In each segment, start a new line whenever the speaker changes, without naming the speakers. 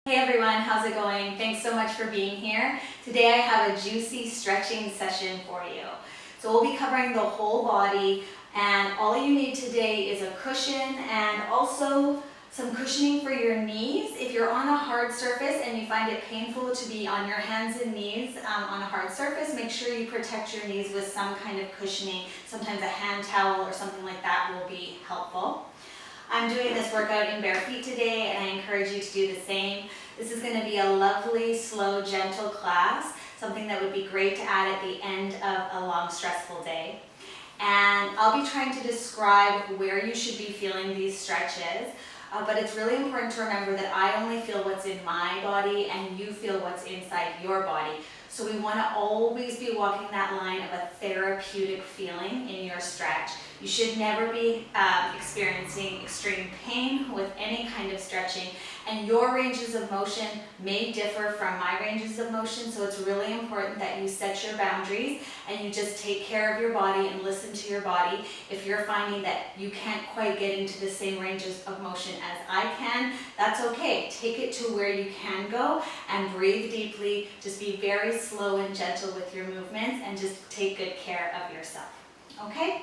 Hey everyone, how's it going? Thanks so much for being here. Today I have a juicy stretching session for you. So we'll be covering the whole body, and all you need today is a cushion and also some cushioning for your knees. If you're on a hard surface and you find it painful to be on your hands and knees on a hard surface, make sure you protect your knees with some kind of cushioning. Sometimes a hand towel or something like that will be helpful. I'm doing this workout in bare feet today, and I encourage you to do the same. This is going to be a lovely, slow, gentle class, something that would be great to add at the end of a long, stressful day. And I'll be trying to describe where you should be feeling these stretches, but it's really important to remember that I only feel what's in my body and you feel what's inside your body. So we want to always be walking that line of a therapeutic feeling in your stretch. You should never be experiencing extreme pain with any kind of stretching, and your ranges of motion may differ from my ranges of motion, so it's really important that you set your boundaries and you just take care of your body and listen to your body. If you're finding that you can't quite get into the same ranges of motion as I can, that's okay. Take it to where you can go and breathe deeply. Just be very slow and gentle with your movements and just take good care of yourself, okay?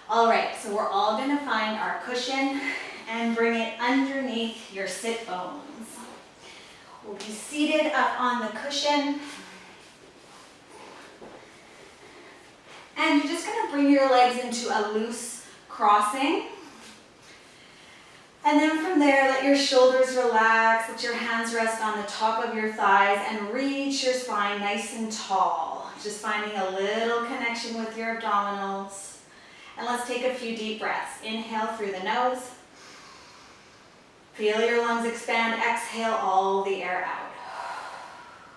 All right, so we're all going to find our cushion and bring it underneath your sit bones. We'll be seated up on the cushion. And you're just going to bring your legs into a loose crossing. And then from there, let your shoulders relax, let your hands rest on the top of your thighs, and reach your spine nice and tall. Just finding a little connection with your abdominals. And let's take a few deep breaths. Inhale through the nose. Feel your lungs expand. Exhale all the air out.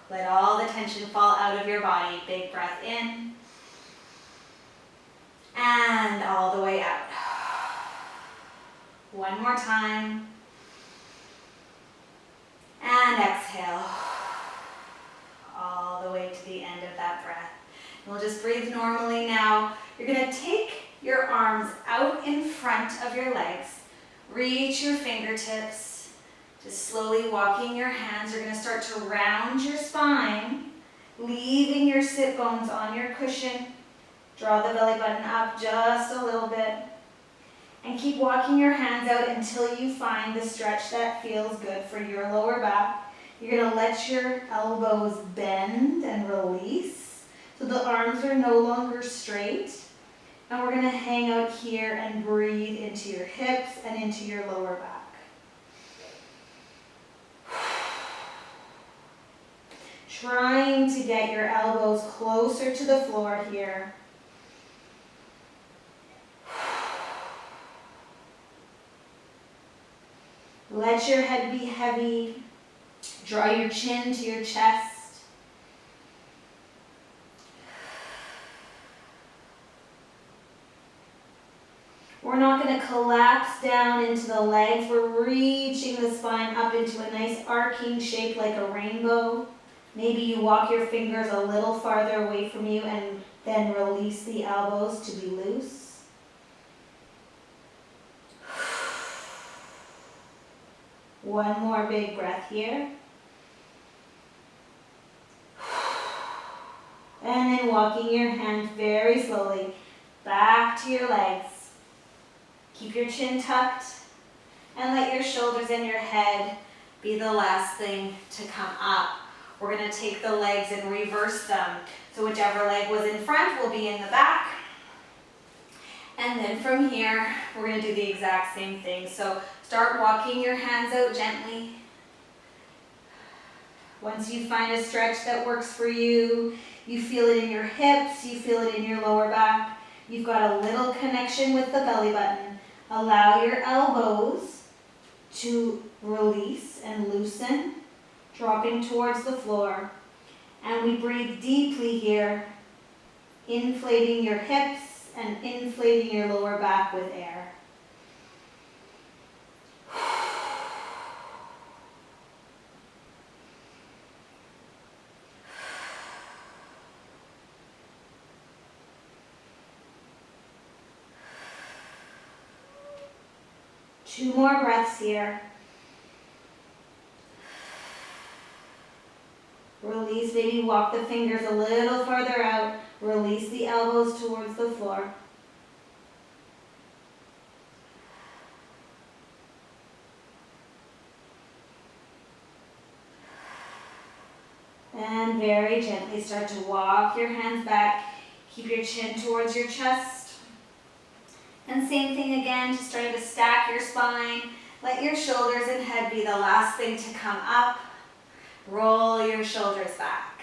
Let all the tension fall out of your body. Big breath in. And all the way out. One more time. And exhale. All the way to the end of that breath. And we'll just breathe normally now. You're going to take your arms out in front of your legs. Reach your fingertips. Just slowly walking your hands. You're going to start to round your spine, leaving your sit bones on your cushion. Draw the belly button up just a little bit. And keep walking your hands out until you find the stretch that feels good for your lower back. You're going to let your elbows bend and release so the arms are no longer straight. And we're going to hang out here and breathe into your hips and into your lower back. Trying to get your elbows closer to the floor here. Let your head be heavy. Draw your chin to your chest. We're not going to collapse down into the legs. We're reaching the spine up into a nice arcing shape like a rainbow. Maybe you walk your fingers a little farther away from you and then release the elbows to be loose. One more big breath here. And then walking your hands very slowly back to your legs. Keep your chin tucked and let your shoulders and your head be the last thing to come up. We're going to take the legs and reverse them. So whichever leg was in front will be in the back. And then from here, we're going to do the exact same thing. So start walking your hands out gently. Once you find a stretch that works for you, you feel it in your hips, you feel it in your lower back. You've got a little connection with the belly button. Allow your elbows to release and loosen, dropping towards the floor. And we breathe deeply here, inflating your hips and inflating your lower back with air. Two more breaths here. Release, maybe walk the fingers a little farther out. Release the elbows towards the floor. And very gently start to walk your hands back. Keep your chin towards your chest. And same thing again, just starting to stack your spine. Let your shoulders and head be the last thing to come up. Roll your shoulders back.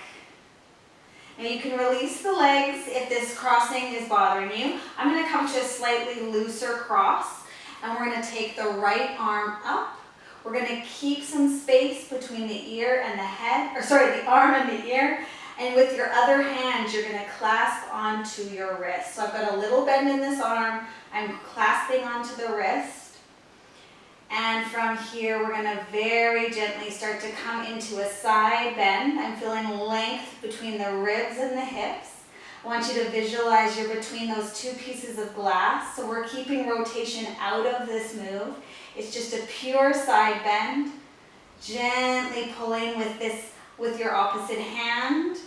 And you can release the legs if this crossing is bothering you. I'm going to come to a slightly looser cross, and we're going to take the right arm up. We're going to keep some space between the ear and the head, or sorry, the arm and the ear. And with your other hand, you're going to clasp onto your wrist. So I've got a little bend in this arm. I'm clasping onto the wrist. And from here, we're going to very gently start to come into a side bend. I'm feeling length between the ribs and the hips. I want you to visualize you're between those two pieces of glass. So we're keeping rotation out of this move. It's just a pure side bend. Gently pulling with your opposite hand,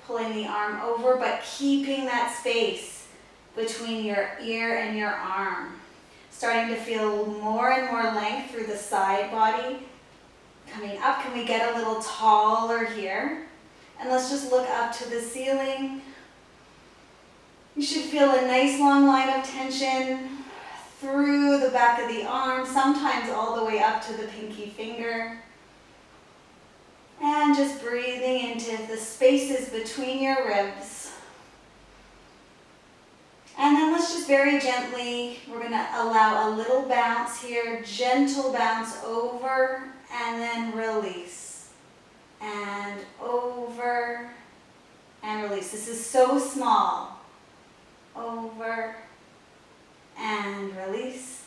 pulling the arm over, but keeping that space between your ear and your arm. Starting to feel more and more length through the side body. Coming up, can we get a little taller here? And let's just look up to the ceiling. You should feel a nice long line of tension through the back of the arm, sometimes all the way up to the pinky finger. And just breathing into the spaces between your ribs. And then let's just very gently, we're going to allow a little bounce here, gentle bounce over and then release. And over and release. This is so small. Over and release.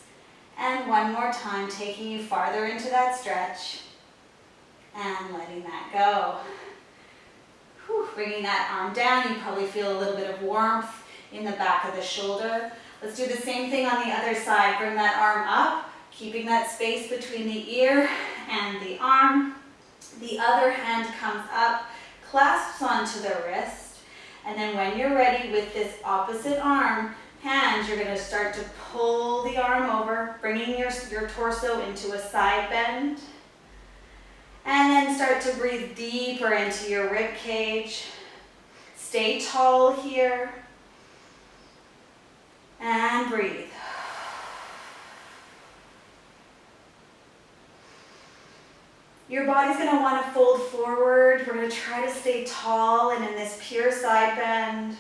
And one more time, taking you farther into that stretch and letting that go. Whew, bringing that arm down, you probably feel a little bit of warmth in the back of the shoulder. Let's do the same thing on the other side. Bring that arm up, keeping that space between the ear and the arm. The other hand comes up, clasps onto the wrist, and then when you're ready with this opposite arm, hands, you're going to start to pull the arm over, bringing your torso into a side bend. And then start to breathe deeper into your rib cage. Stay tall here. And breathe. Your body's going to want to fold forward. We're going to try to stay tall and in this pure side bend.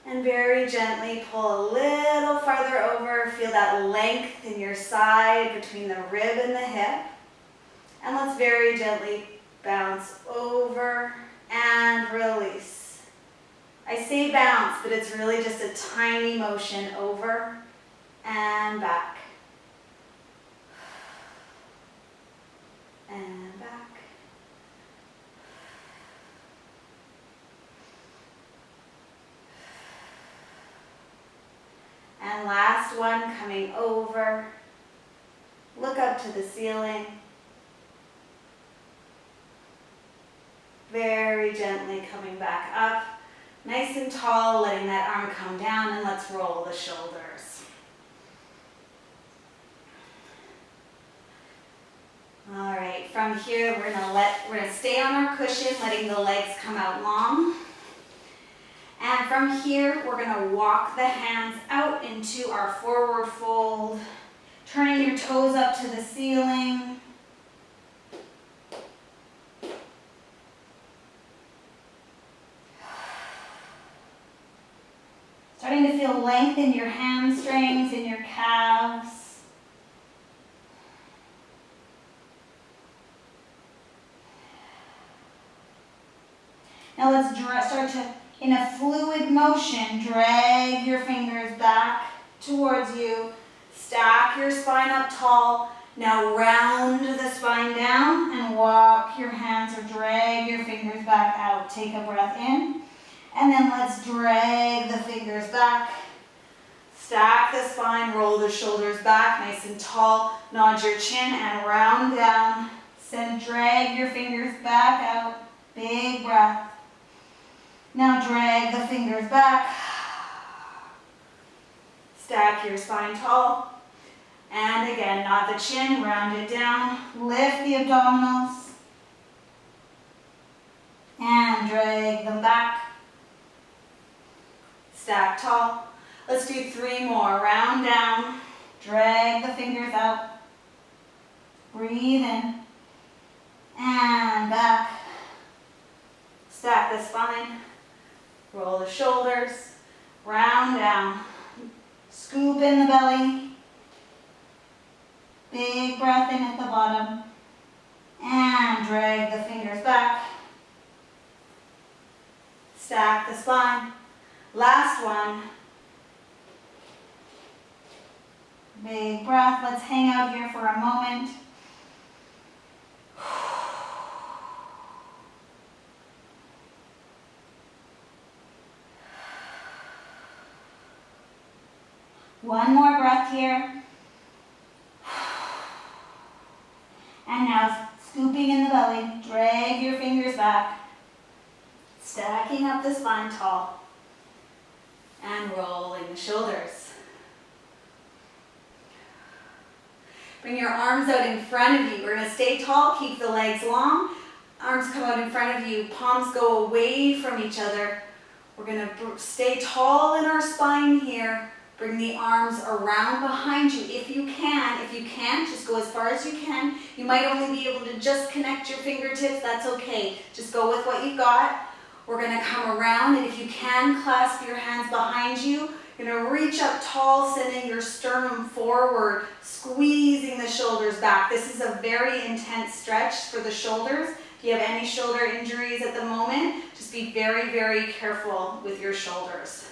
And very gently pull a little farther over. Feel that length in your side between the rib and the hip. And let's very gently bounce over and release. I say bounce, but it's really just a tiny motion over and back. And back. And last one, coming over. Look up to the ceiling. Very gently coming back up. Nice and tall, letting that arm come down, and let's roll the shoulders. All right, from here we're gonna stay on our cushion, letting the legs come out long. And from here, we're gonna walk the hands out into our forward fold, turning your toes up to the ceiling. Starting to feel length in your hamstrings, in your calves. Now let's start to, in a fluid motion, drag your fingers back towards you. Stack your spine up tall. Now round the spine down and walk your hands or drag your fingers back out. Take a breath in. And then let's drag the fingers back. Stack the spine, roll the shoulders back, nice and tall. Nod your chin and round down. Then drag your fingers back out. Big breath. Now drag the fingers back. Stack your spine tall. And again, nod the chin, round it down. Lift the abdominals. And drag them back. Stack tall. Let's do 3 more. Round down. Drag the fingers out. Breathe in. And back. Stack the spine. Roll the shoulders. Round down. Scoop in the belly. Big breath in at the bottom. And drag the fingers back. Stack the spine. Last one. Big breath. Let's hang out here for a moment. One more breath here. And now scooping in the belly, drag your fingers back, stacking up the spine tall, and rolling the shoulders. Bring your arms out in front of you. We're going to stay tall, keep the legs long. Arms come out in front of you, palms go away from each other. We're going to stay tall in our spine here. Bring the arms around behind you if you can. If you can't, just go as far as you can. You might only be able to just connect your fingertips. That's okay. Just go with what you've got. We're going to come around, and if you can, clasp your hands behind you. You're going to reach up tall, sending your sternum forward, squeezing the shoulders back. This is a very intense stretch for the shoulders. If you have any shoulder injuries at the moment, just be very, very careful with your shoulders.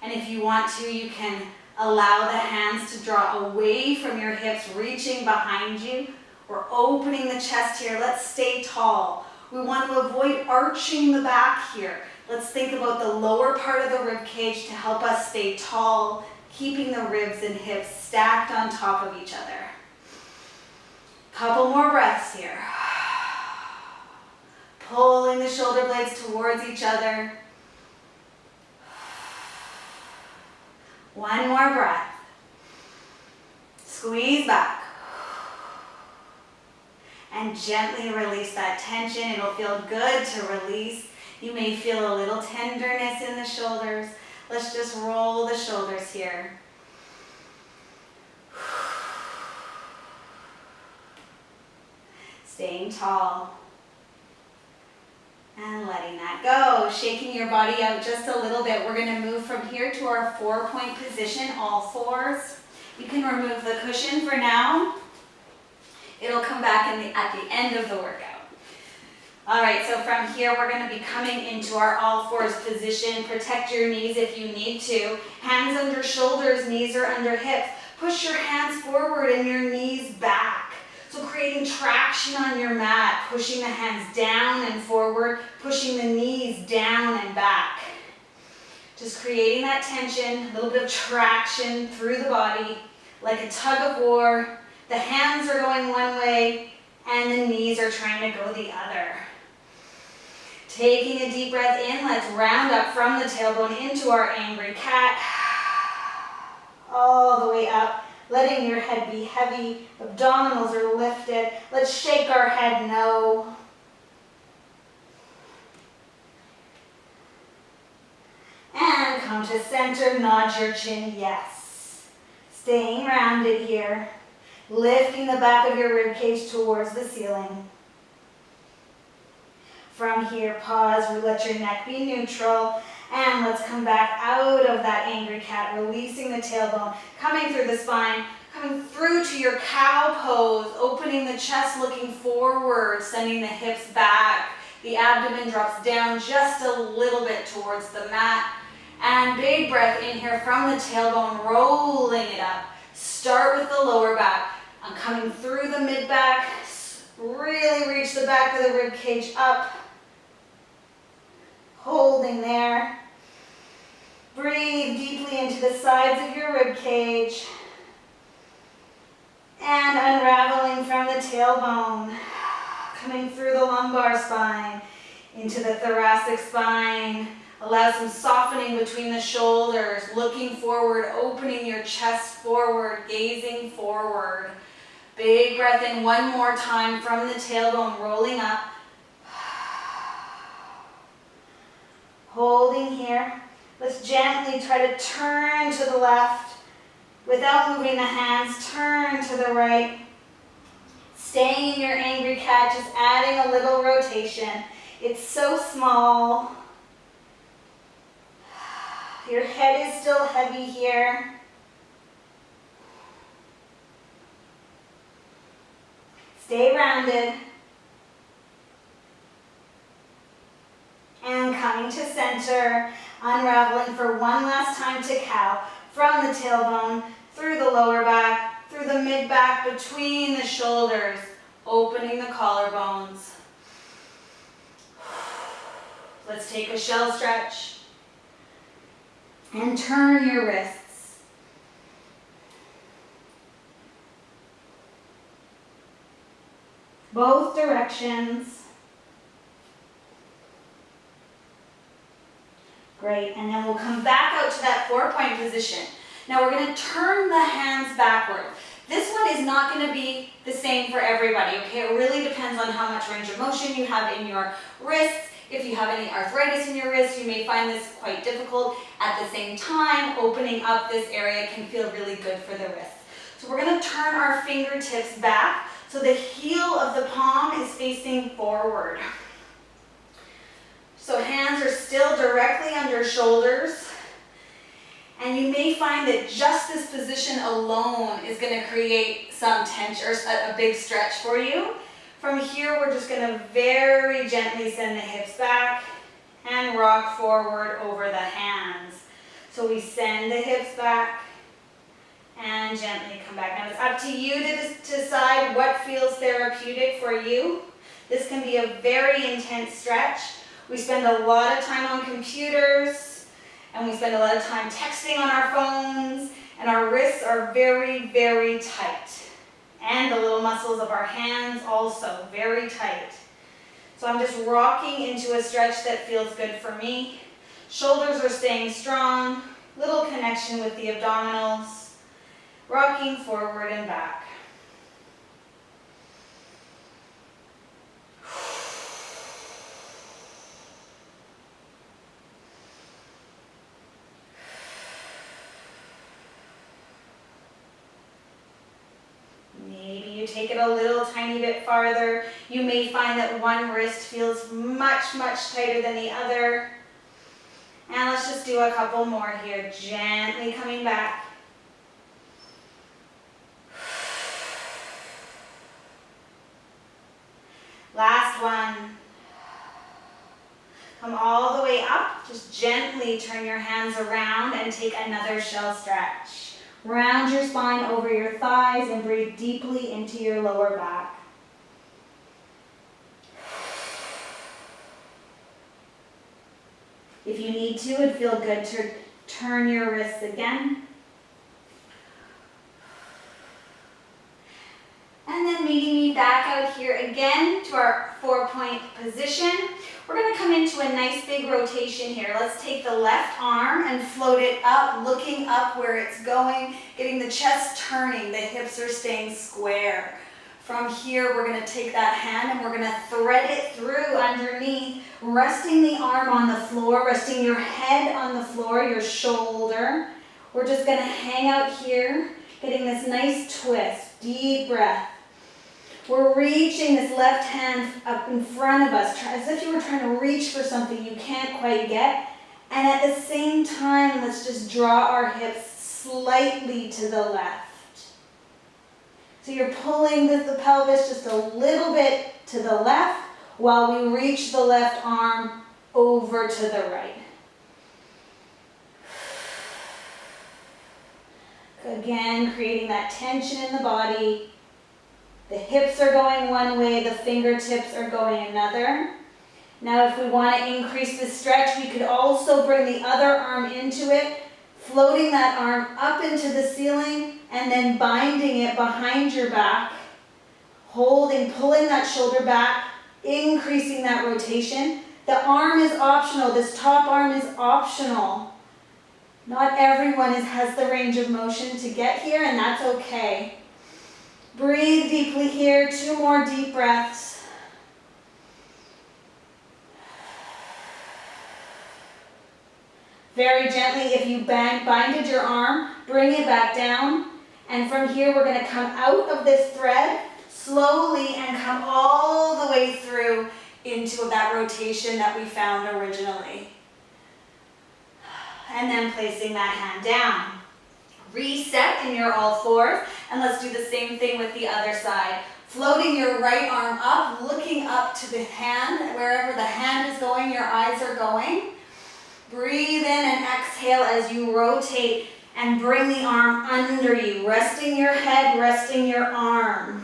And if you want to, you can allow the hands to draw away from your hips, reaching behind you. We're opening the chest here. Let's stay tall. We want to avoid arching the back here. Let's think about the lower part of the rib cage to help us stay tall, keeping the ribs and hips stacked on top of each other. Couple more breaths here. Pulling the shoulder blades towards each other. One more breath. Squeeze back. And gently release that tension. It'll feel good to release. You may feel a little tenderness in the shoulders. Let's just roll the shoulders here. Staying tall. And letting that go. Shaking your body out just a little bit. We're going to move from here to our 4-point position, all fours. You can remove the cushion for now. It'll come back at the end of the workout. All right, so from here, we're going to be coming into our all fours position. Protect your knees if you need to. Hands under shoulders, knees are under hips. Push your hands forward and your knees back. So creating traction on your mat, pushing the hands down and forward, pushing the knees down and back. Just creating that tension, a little bit of traction through the body, like a tug of war. The hands are going one way and the knees are trying to go the other. Taking a deep breath in, let's round up from the tailbone into our angry cat. All the way up, letting your head be heavy. Abdominals are lifted. Let's shake our head no. And come to center, nod your chin, yes. Staying rounded here. Lifting the back of your rib cage towards the ceiling. From here, pause, let your neck be neutral, and let's come back out of that angry cat, releasing the tailbone, coming through the spine, coming through to your cow pose, opening the chest, looking forward, sending the hips back. The abdomen drops down just a little bit towards the mat, and big breath in here from the tailbone, rolling it up. Start with the lower back. I'm coming through the mid-back, really reach the back of the rib cage up. Holding there. Breathe deeply into the sides of your rib cage. And unraveling from the tailbone. coming through the lumbar spine, into the thoracic spine. Allow some softening between the shoulders, looking forward, opening your chest forward, gazing forward. Big breath in one more time from the tailbone, rolling up. Holding here. Let's gently try to turn to the left. Without moving the hands, turn to the right. Staying in your angry cat, just adding a little rotation. It's so small. Your head is still heavy here. Stay rounded. And coming to center, unraveling for one last time to cow. From the tailbone, through the lower back, through the mid-back, between the shoulders, opening the collarbones. Let's take a shell stretch. And turn your wrists. Both directions. Great, and then we'll come back out to that 4-point position. Now we're going to turn the hands backward. This one is not going to be the same for everybody, okay? It really depends on how much range of motion you have in your wrists. If you have any arthritis in your wrist, you may find this quite difficult. At the same time, opening up this area can feel really good for the wrist. So we're going to turn our fingertips back so the heel of the palm is facing forward. So hands are still directly under shoulders. And you may find that just this position alone is going to create some tension or a big stretch for you. From here, we're just going to very gently send the hips back and rock forward over the hands. So we send the hips back and gently come back. Now it's up to you to decide what feels therapeutic for you. This can be a very intense stretch. We spend a lot of time on computers and we spend a lot of time texting on our phones, and our wrists are very, very tight. And the little muscles of our hands also very tight. So I'm just rocking into a stretch that feels good for me. Shoulders are staying strong, little connection with the abdominals, rocking forward and back. Take it a little tiny bit farther. You may find that one wrist feels much, much tighter than the other. And let's just do a couple more here. Gently coming back. Last one. Come all the way up. Just gently turn your hands around and take another shell stretch. Round your spine over your thighs and breathe deeply into your lower back. If you need to, it'd feel good to turn your wrists again. And then meeting me back out here again to our 4-point position. We're going to come into a nice big rotation here. Let's take the left arm and float it up, looking up where it's going, getting the chest turning, the hips are staying square. From here, we're going to take that hand and we're going to thread it through underneath, resting the arm on the floor, resting your head on the floor, your shoulder. We're just going to hang out here, getting this nice twist, deep breath. We're reaching this left hand up in front of us, as if you were trying to reach for something you can't quite get. And at the same time, let's just draw our hips slightly to the left. So you're pulling the pelvis just a little bit to the left while we reach the left arm over to the right. Again, creating that tension in the body. The hips are going one way, the fingertips are going another. Now if we want to increase the stretch, we could also bring the other arm into it, floating that arm up into the ceiling and then binding it behind your back, holding, pulling that shoulder back, increasing that rotation. The arm is optional. This top arm is optional. Not everyone has the range of motion to get here, and that's okay. Breathe deeply here. 2 more deep breaths. Very gently, if you binded your arm, bring it back down. And from here, we're going to come out of this thread slowly and come all the way through into that rotation that we found originally. And then placing that hand down. Reset in your all fours, and let's do the same thing with the other side. Floating your right arm up, looking up to the hand. Wherever the hand is going, your eyes are going. Breathe in and exhale as you rotate and bring the arm under you, resting your head, resting your arm.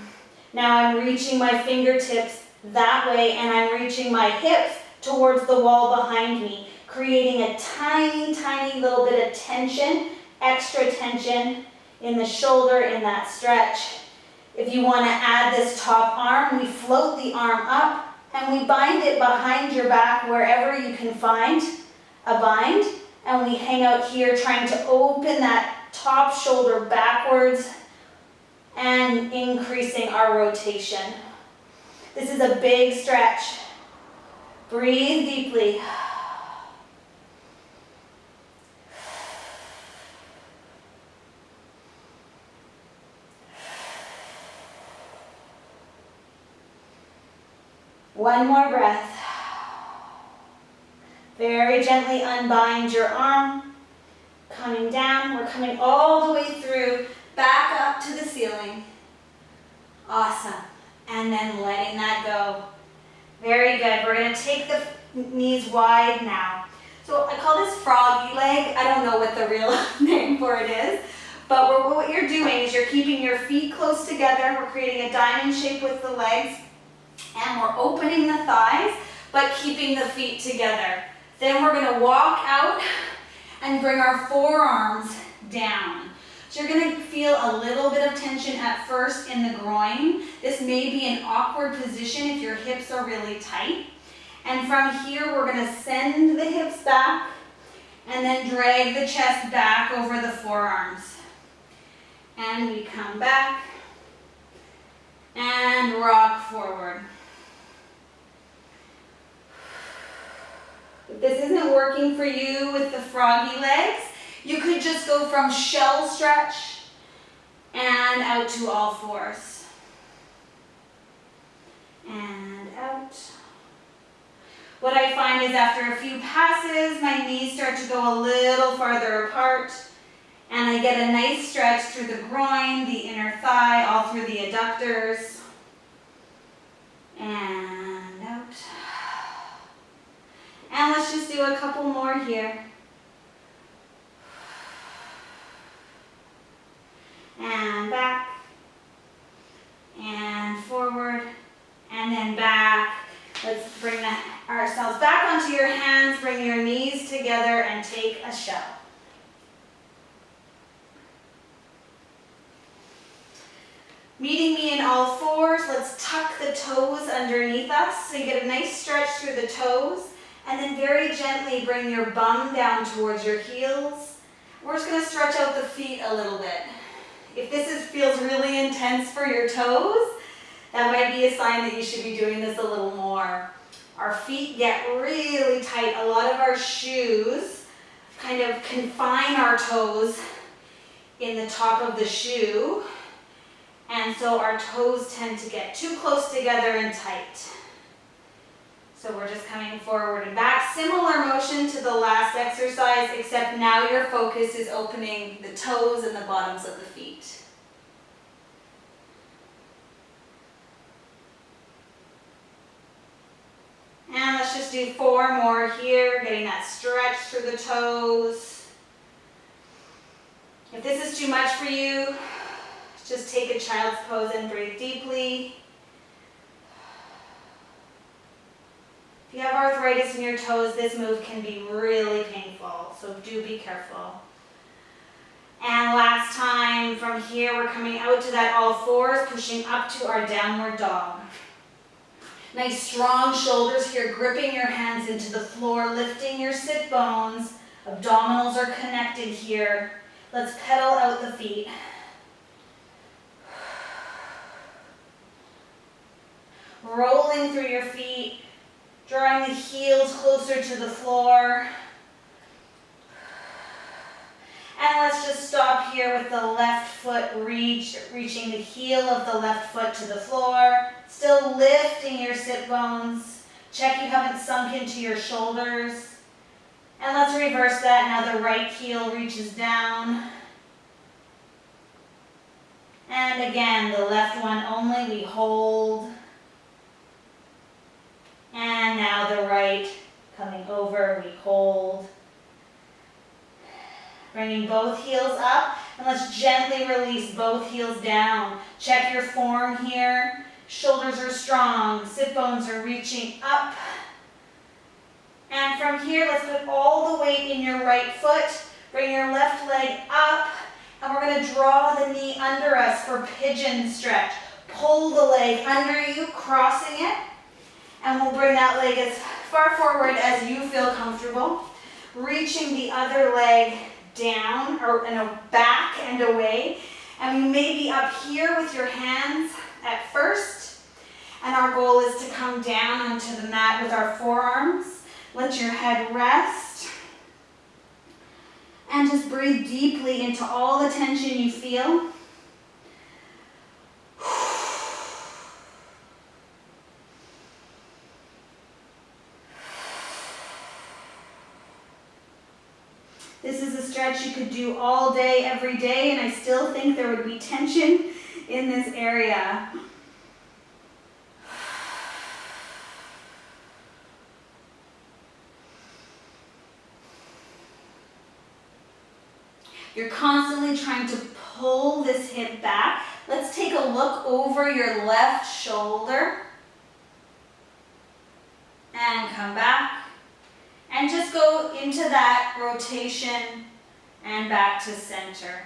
Now I'm reaching my fingertips that way, and I'm reaching my hips towards the wall behind me, creating a tiny, tiny little bit of tension, extra tension in the shoulder in that stretch. If you want to add this top arm, we float the arm up and we bind it behind your back wherever you can find a bind, and we hang out here trying to open that top shoulder backwards and increasing our rotation. This is a big stretch. Breathe deeply. One more breath. Very gently unbind your arm. Coming down, we're coming all the way through, back up to the ceiling. Awesome. And then letting that go. Very good. We're going to take the knees wide now. So I call this froggy leg. I don't know what the real name for it is. But what you're doing is you're keeping your feet close together. We're creating a diamond shape with the legs. And we're opening the thighs, but keeping the feet together. Then we're going to walk out and bring our forearms down. So you're going to feel a little bit of tension at first in the groin. This may be an awkward position if your hips are really tight. And from here, we're going to send the hips back and then drag the chest back over the forearms. And we come back and rock forward. If this isn't working for you with the froggy legs, you could just go from shell stretch and out to all fours. And out. What I find is after a few passes, my knees start to go a little farther apart, and I get a nice stretch through the groin, the inner thigh, all through the adductors. And out. And let's just do a couple more here. And back. And forward. And then back. Let's bring ourselves back onto your hands. Bring your knees together and take a shell. Meeting me in all fours. Let's tuck the toes underneath us so you get a nice stretch through the toes. And then very gently bring your bum down towards your heels. We're just going to stretch out the feet a little bit. If this feels really intense for your toes, that might be a sign that you should be doing this a little more. Our feet get really tight. A lot of our shoes kind of confine our toes in the top of the shoe. And so our toes tend to get too close together and tight. So we're just coming forward and back. Similar motion to the last exercise, except now your focus is opening the toes and the bottoms of the feet. And let's just do 4 more here, getting that stretch through the toes. If this is too much for you, just take a child's pose and breathe deeply. If you have arthritis in your toes, this move can be really painful, so do be careful. And last time, from here, we're coming out to that all fours, pushing up to our downward dog. Nice strong shoulders here, gripping your hands into the floor, lifting your sit bones. Abdominals are connected here. Let's pedal out the feet. Rolling through your feet, drawing the heels closer to the floor. And let's just stop here with the left foot reaching the heel of the left foot to the floor. Still lifting your sit bones. Check you haven't sunk into your shoulders. And let's reverse that. Now the right heel reaches down. And again, the left one only, we hold. And now the right coming over, we hold. Bringing both heels up, and let's gently release both heels down. Check your form here. Shoulders are strong, sit bones are reaching up. And from here, let's put all the weight in your right foot. Bring your left leg up, and we're going to draw the knee under us for pigeon stretch. Pull the leg under you, crossing it, and we'll bring that leg as far forward as you feel comfortable. Reaching the other leg down or back and away, and we may be up here with your hands at first, and our goal is to come down onto the mat with our forearms. Let your head rest and just breathe deeply into all the tension you feel. This is a stretch you could do all day, every day, and I still think there would be tension in this area. You're constantly trying to pull this hip back. Let's take a look over your left shoulder and come back. And just go into that rotation and back to center.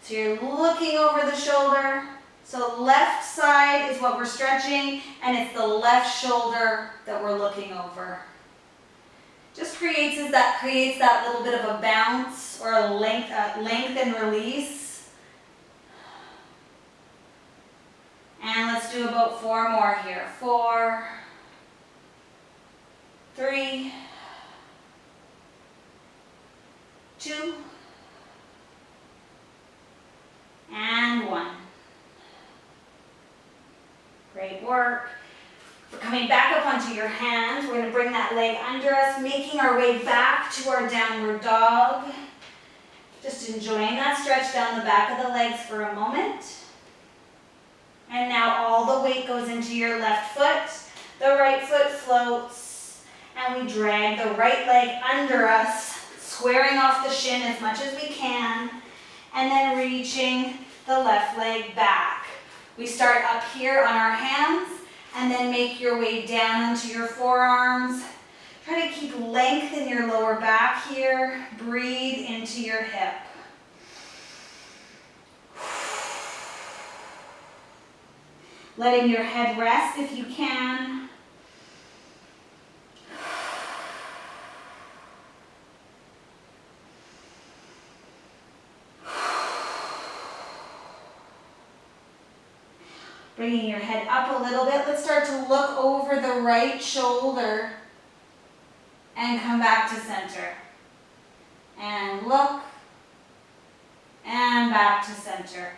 So you're looking over the shoulder. So left side is what we're stretching, and it's the left shoulder that we're looking over. Just creates that little bit of a bounce or a length and release. And let's do about 4 more here. 4, 3, 2, and 1. Great work. We're coming back up onto your hands. We're going to bring that leg under us, making our way back to our downward dog. Just enjoying that stretch down the back of the legs for a moment. And now all the weight goes into your left foot. The right foot floats, and we drag the right leg under us, squaring off the shin as much as we can, and then reaching the left leg back. We start up here on our hands, and then make your way down onto your forearms. Try to keep length in your lower back here. Breathe into your hip. Letting your head rest if you can. Bringing your head up a little bit. Let's start to look over the right shoulder and come back to center. And look and back to center.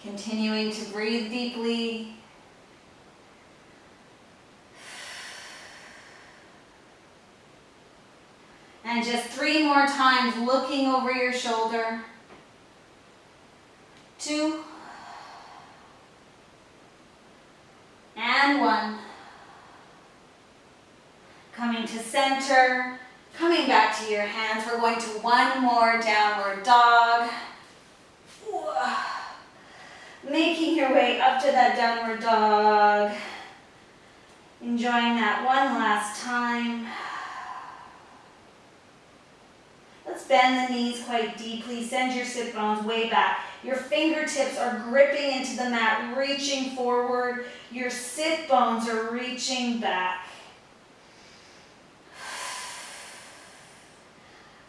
Continuing to breathe deeply. And just 3 more times, looking over your shoulder. 2. And 1. Coming to center, coming back to your hands. We're going to 1 more downward dog. Making your way up to that downward dog. Enjoying that one last time. Let's bend the knees quite deeply. Send your sit bones way back. Your fingertips are gripping into the mat, reaching forward. Your sit bones are reaching back.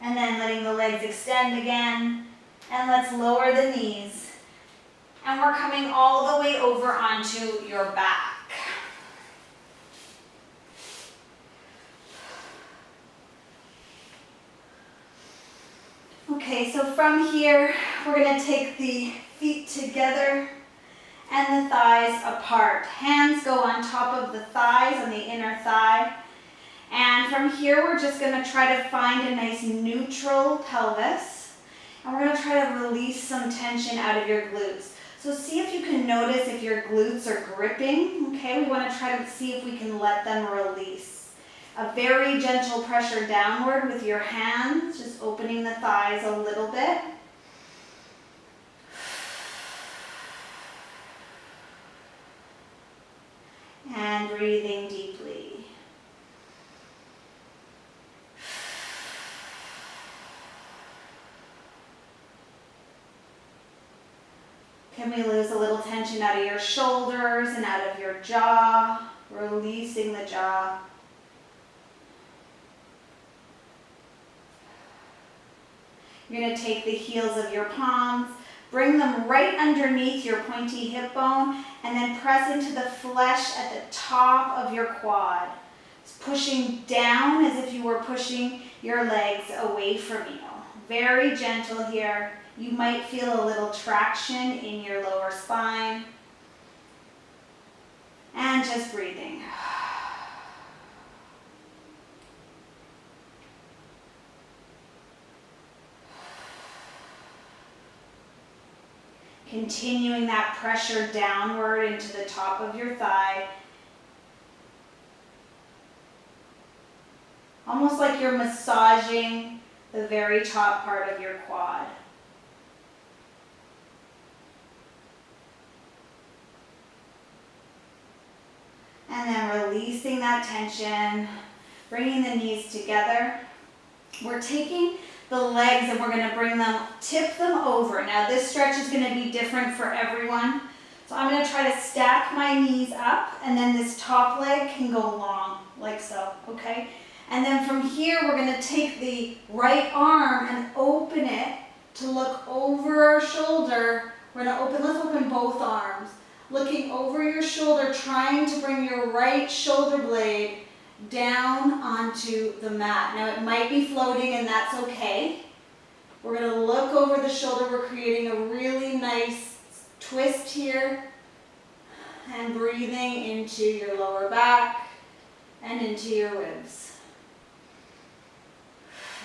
And then letting the legs extend again. And let's lower the knees. And we're coming all the way over onto your back. Okay, so from here, we're going to take the feet together and the thighs apart. Hands go on top of the thighs, on the inner thigh. And from here, we're just going to try to find a nice neutral pelvis. And we're going to try to release some tension out of your glutes. So see if you can notice if your glutes are gripping. Okay, we want to try to see if we can let them release. A very gentle pressure downward with your hands, just opening the thighs a little bit. And breathing deeply. Can we lose a little tension out of your shoulders and out of your jaw? Releasing the jaw. You're going to take the heels of your palms, bring them right underneath your pointy hip bone, and then press into the flesh at the top of your quad. It's pushing down as if you were pushing your legs away from you. Very gentle here. You might feel a little traction in your lower spine. And just breathing. Continuing that pressure downward into the top of your thigh. Almost like you're massaging the very top part of your quad. And then releasing that tension, bringing the knees together. We're taking the legs and we're going to bring them, tip them over. Now this stretch is going to be different for everyone. So I'm going to try to stack my knees up and then this top leg can go long, like so, okay? And then from here we're going to take the right arm and open it to look over our shoulder. We're going to open, let's open both arms. Looking over your shoulder, trying to bring your right shoulder blade down onto the mat. Now it might be floating and that's okay. We're going to look over the shoulder. We're creating a really nice twist here and breathing into your lower back and into your ribs.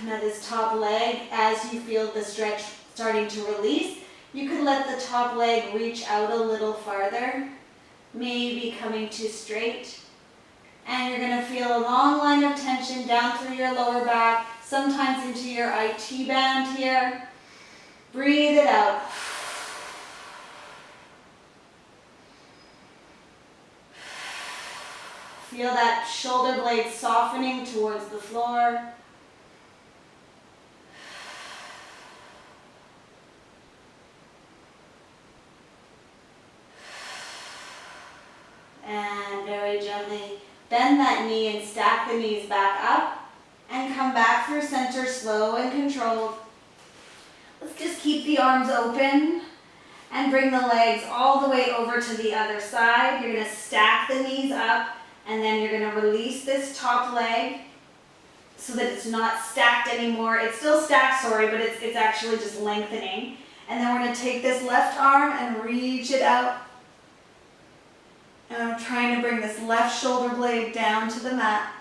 Now this top leg, as you feel the stretch starting to release, you can let the top leg reach out a little farther, maybe coming to straight. And you're going to feel a long line of tension down through your lower back, sometimes into your IT band here. Breathe it out. Feel that shoulder blade softening towards the floor. And very gently bend that knee and stack the knees back up and come back through center, slow and controlled. Let's just keep the arms open and bring the legs all the way over to the other side. You're going to stack the knees up and then you're going to release this top leg so that it's not stacked anymore. It's still stacked, sorry, but it's actually just lengthening. And then we're going to take this left arm and reach it out. And I'm trying to bring this left shoulder blade down to the mat.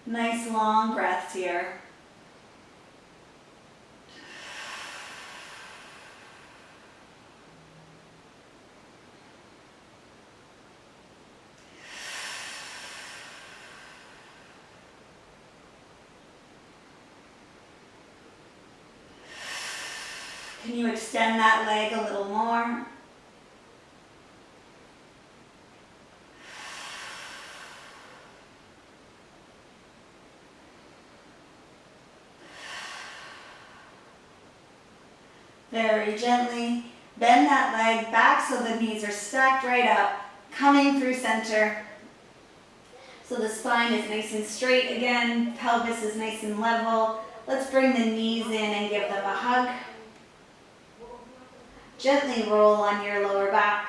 Nice long breaths here. Can you extend that leg a little more? Very gently bend that leg back so the knees are stacked right up, coming through center. So the spine is nice and straight again, pelvis is nice and level. Let's bring the knees in and give them a hug. Gently roll on your lower back.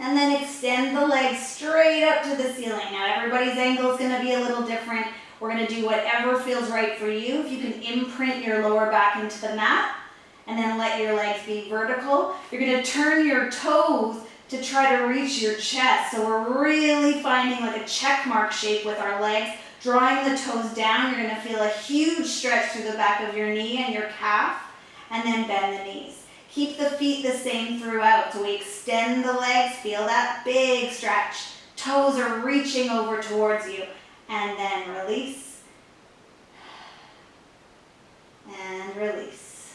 And then extend the legs straight up to the ceiling. Now everybody's angle is going to be a little different. We're going to do whatever feels right for you. If you can imprint your lower back into the mat and then let your legs be vertical. You're going to turn your toes to try to reach your chest. So we're really finding like a check mark shape with our legs. Drawing the toes down, you're going to feel a huge stretch through the back of your knee and your calf, and then bend the knees. Keep the feet the same throughout. So we extend the legs, feel that big stretch. Toes are reaching over towards you. And then release. And release.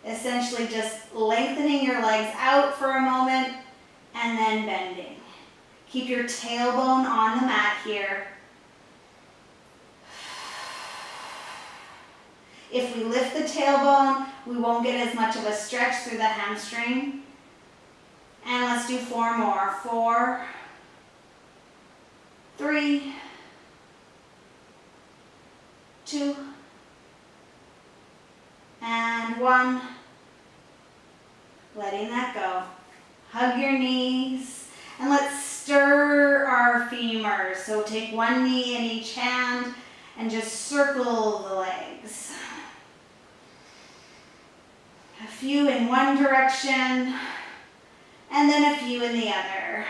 Essentially just lengthening your legs out for a moment and then bending. Keep your tailbone on the mat here. If we lift the tailbone, we won't get as much of a stretch through the hamstring. And let's do 4 more. 4, 3, 2, and 1. Letting that go. Hug your knees, and let's stir our femurs. So take one knee in each hand and just circle the legs. A few in one direction, and then a few in the other.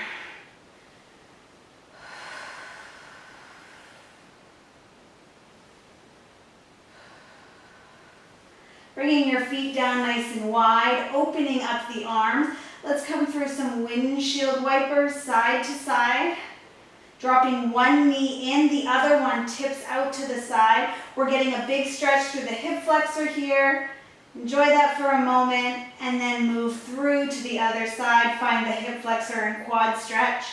Bringing your feet down nice and wide, opening up the arms. Let's come through some windshield wipers, side to side. Dropping one knee in, the other one tips out to the side. We're getting a big stretch through the hip flexor here. Enjoy that for a moment, and then move through to the other side. Find the hip flexor and quad stretch.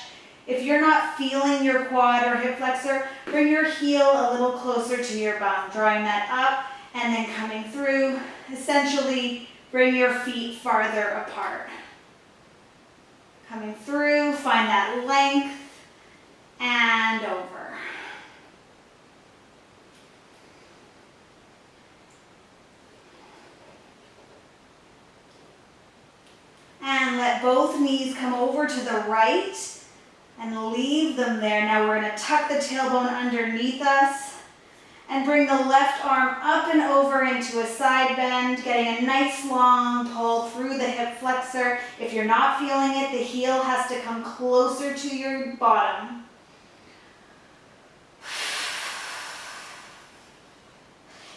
If you're not feeling your quad or hip flexor, bring your heel a little closer to your bum, drawing that up and then coming through. Essentially, bring your feet farther apart. Coming through, find that length, and over. And let both knees come over to the right and leave them there. Now we're going to tuck the tailbone underneath us and bring the left arm up and over into a side bend, getting a nice long pull through the hip flexor. If you're not feeling it, the heel has to come closer to your bottom.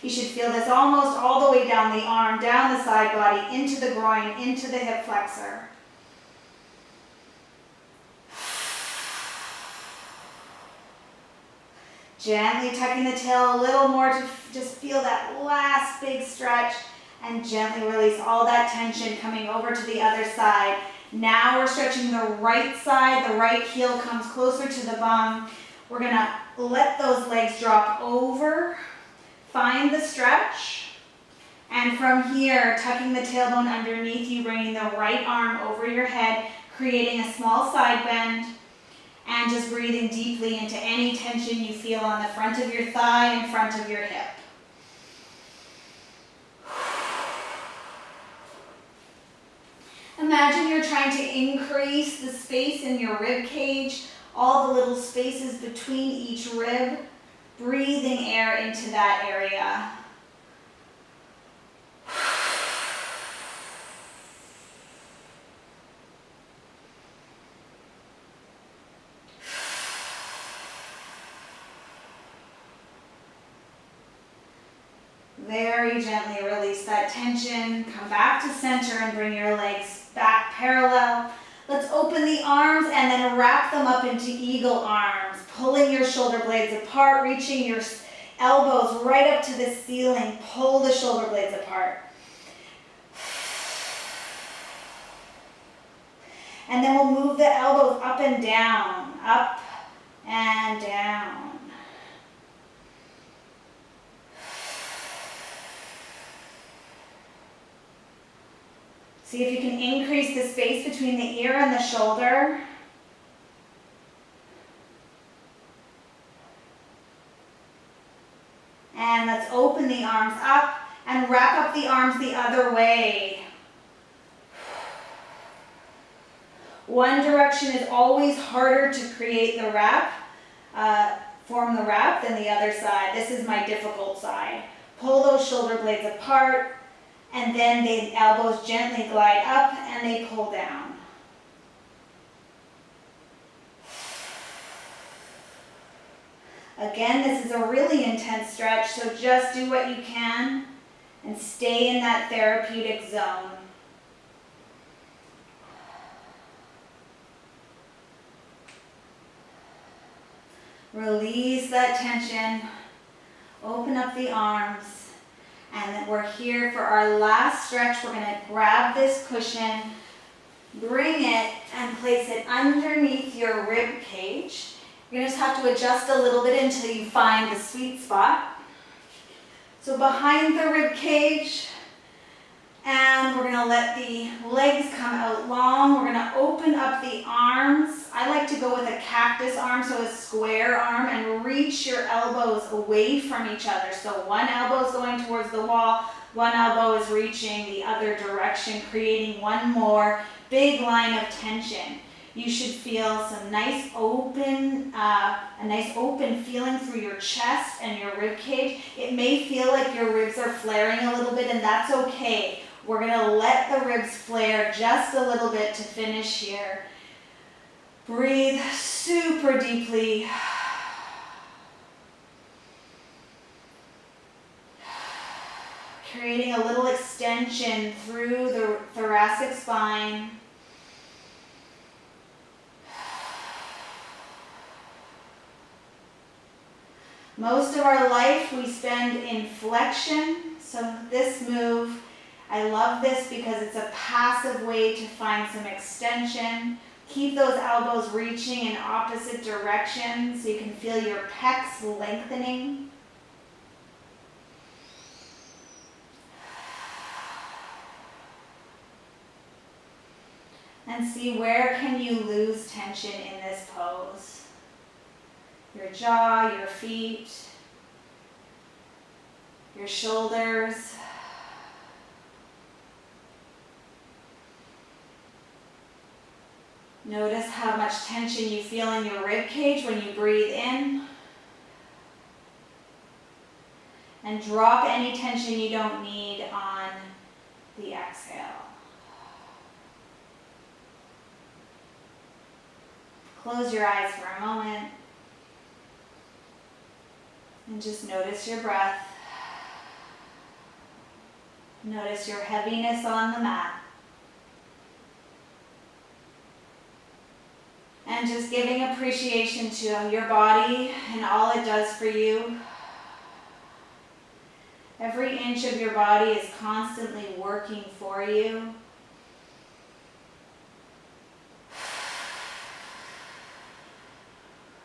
You should feel this almost all the way down the arm, down the side body, into the groin, into the hip flexor. Gently tucking the tail a little more to just feel that last big stretch, and gently release all that tension coming over to the other side. Now we're stretching the right side, the right heel comes closer to the bum. We're gonna let those legs drop over. Find the stretch, and from here, tucking the tailbone underneath you, bringing the right arm over your head, creating a small side bend, and just breathing deeply into any tension you feel on the front of your thigh and front of your hip. Imagine you're trying to increase the space in your rib cage, all the little spaces between each rib. Breathing air into that area. Very gently release that tension. Come back to center and bring your legs back parallel. Let's open the arms and then wrap them up into eagle arms, pulling your shoulder blades apart, reaching your elbows right up to the ceiling. Pull the shoulder blades apart. And then we'll move the elbows up and down, up and down. See if you can increase the space between the ear and the shoulder. And let's open the arms up and wrap up the arms the other way. One direction is always harder to create the wrap, form the wrap than the other side. This is my difficult side. Pull those shoulder blades apart, and then the elbows gently glide up and they pull down. Again, this is a really intense stretch, so just do what you can and stay in that therapeutic zone. Release that tension, open up the arms, and then we're here for our last stretch. We're going to grab this cushion, bring it, and place it underneath your rib cage. You're going to just have to adjust a little bit until you find the sweet spot. So behind the rib cage, and we're going to let the legs come out long. We're going to open up the arms. I like to go with a cactus arm, so a square arm, and reach your elbows away from each other. So one elbow is going towards the wall, one elbow is reaching the other direction, creating one more big line of tension. You should feel some nice open, a nice open feeling through your chest and your rib cage. It may feel like your ribs are flaring a little bit, and that's okay. We're gonna let the ribs flare just a little bit to finish here. Breathe super deeply. Creating a little extension through the thoracic spine. Most of our life we spend in flexion, so this move, I love this because it's a passive way to find some extension. Keep those elbows reaching in opposite directions so you can feel your pecs lengthening. And see where can you lose tension in this pose. Your jaw, your feet, your shoulders. Notice how much tension you feel in your rib cage when you breathe in. And drop any tension you don't need on the exhale. Close your eyes for a moment. And just notice your breath. Notice your heaviness on the mat. And just giving appreciation to your body and all it does for you. Every inch of your body is constantly working for you.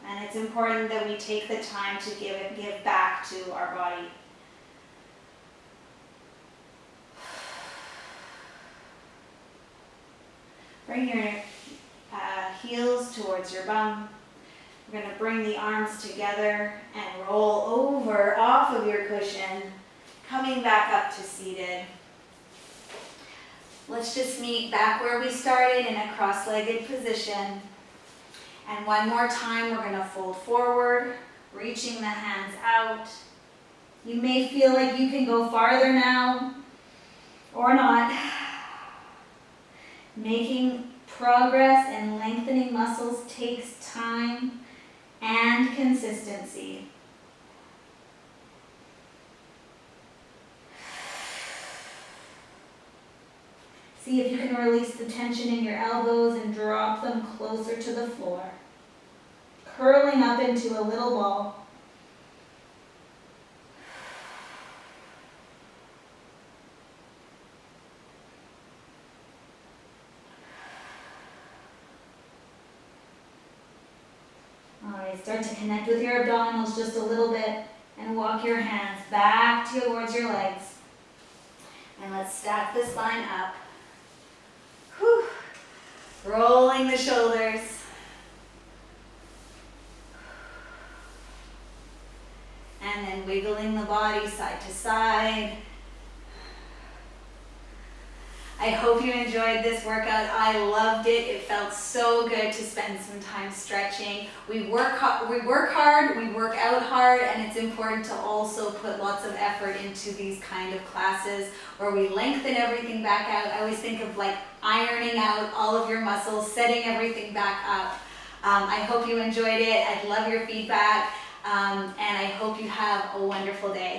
And it's important that we take the time to give back to our body. Bring your heels towards your bum. We're going to bring the arms together and roll over off of your cushion, coming back up to seated. Let's just meet back where we started in a cross-legged position. And one more time, we're going to fold forward, reaching the hands out. You may feel like you can go farther now, or not. Making progress and lengthening muscles takes time and consistency. See if you can release the tension in your elbows and drop them closer to the floor. Curling up into a little ball. Start to connect with your abdominals just a little bit and walk your hands back towards your legs. And let's stack the spine up. Whew. Rolling the shoulders. And then wiggling the body side to side. I hope you enjoyed this workout. I loved it. It felt so good to spend some time stretching. We work hard, we work out hard, and it's important to also put lots of effort into these kind of classes where we lengthen everything back out. I always think of like ironing out all of your muscles, setting everything back up. I hope you enjoyed it. I'd love your feedback, and I hope you have a wonderful day.